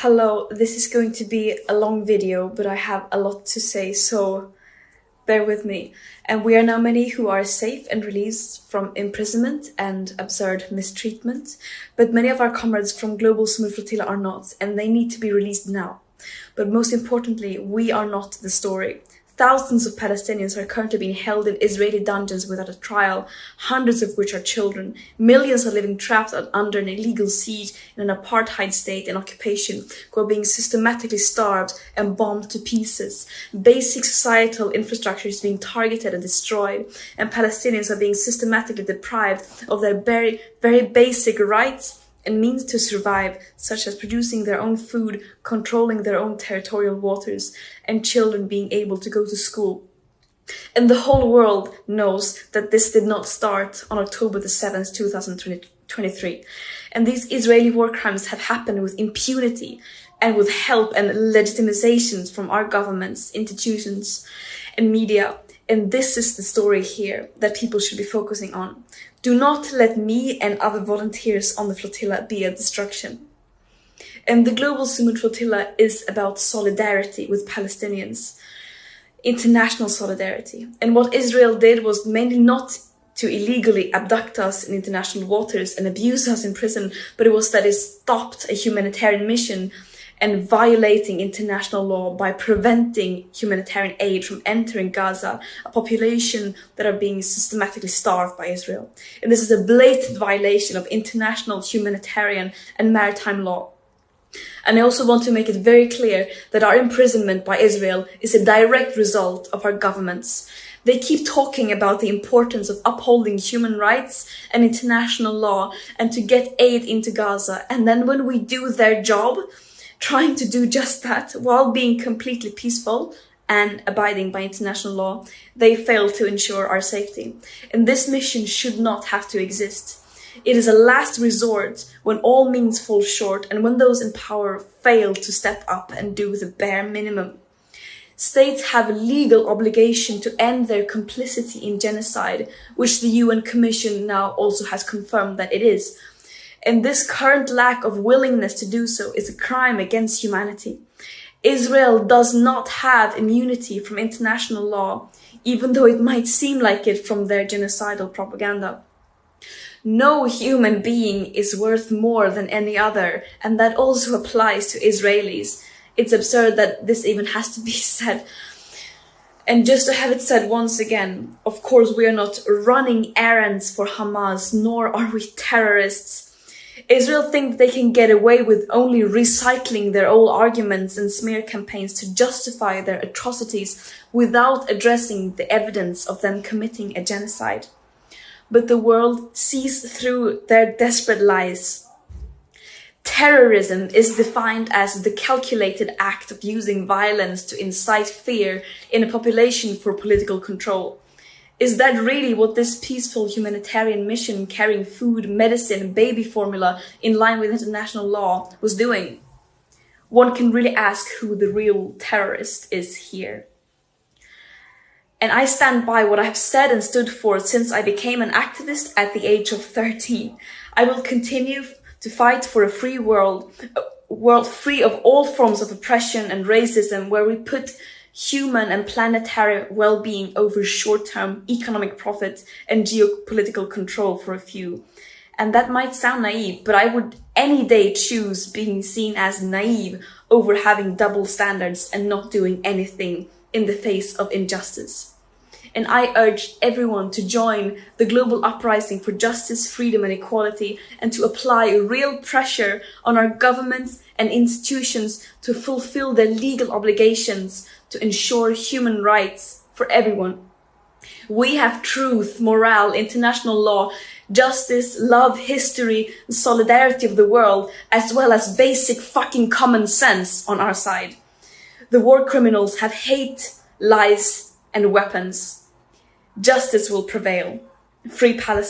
Hello, this is going to be a long video, but I have a lot to say, so bear with me. And we are now many who are safe and released from imprisonment and absurd mistreatment, but many of our comrades from Global Smooth Flotilla are not, and they need to be released now. But most importantly, we are not the story. Thousands of Palestinians are currently being held in Israeli dungeons without a trial, hundreds of which are children. Millions are living trapped under an illegal siege in an apartheid state and occupation, who are being systematically starved and bombed to pieces. Basic societal infrastructure is being targeted and destroyed, and Palestinians are being systematically deprived of their very basic rights and means to survive, such as producing their own food, controlling their own territorial waters, and children being able to go to school. And the whole world knows that this did not start on October the 7th, 2023. And these Israeli war crimes have happened with impunity and with help and legitimizations from our governments, institutions, and media. And this is the story here that people should be focusing on. Do not let me and other volunteers on the flotilla be a distraction. And the Global Smooth Flotilla is about solidarity with Palestinians, international solidarity. And what Israel did was mainly not to illegally abduct us in international waters and abuse us in prison, but it was that it stopped a humanitarian mission and violating international law by preventing humanitarian aid from entering Gaza, a population that are being systematically starved by Israel. And this is a blatant violation of international humanitarian and maritime law. And I also want to make it very clear that our imprisonment by Israel is a direct result of our governments. They keep talking about the importance of upholding human rights and international law and to get aid into Gaza. And then when we do their job, trying to do just that while being completely peaceful and abiding by international law, they fail to ensure our safety. And this mission should not have to exist. It is a last resort when all means fall short and when those in power fail to step up and do the bare minimum. States have a legal obligation to end their complicity in genocide, which the UN Commission now also has confirmed that it is. And this current lack of willingness to do so is a crime against humanity. Israel does not have immunity from international law, even though it might seem like it from their genocidal propaganda. No human being is worth more than any other, and that also applies to Israelis. It's absurd that this even has to be said. And just to have it said once again, of course we are not running errands for Hamas, nor are we terrorists. Israel think they can get away with only recycling their old arguments and smear campaigns to justify their atrocities without addressing the evidence of them committing a genocide. But the world sees through their desperate lies. Terrorism is defined as the calculated act of using violence to incite fear in a population for political control. Is that really what this peaceful humanitarian mission carrying food, medicine, baby formula in line with international law was doing? One can really ask who the real terrorist is here. And I stand by what I have said and stood for since I became an activist at the age of 13. I will continue to fight for a free world, a world free of all forms of oppression and racism, where we put human and planetary well-being over short-term economic profit and geopolitical control for a few. And that might sound naive, but I would any day choose being seen as naive over having double standards and not doing anything in the face of injustice. And I urge everyone to join the global uprising for justice, freedom and equality, and to apply real pressure on our governments and institutions to fulfill their legal obligations to ensure human rights for everyone. We have truth, morale, international law, justice, love, history, and solidarity of the world, as well as basic fucking common sense on our side. The war criminals have hate, lies, and weapons. Justice will prevail. Free Palestine.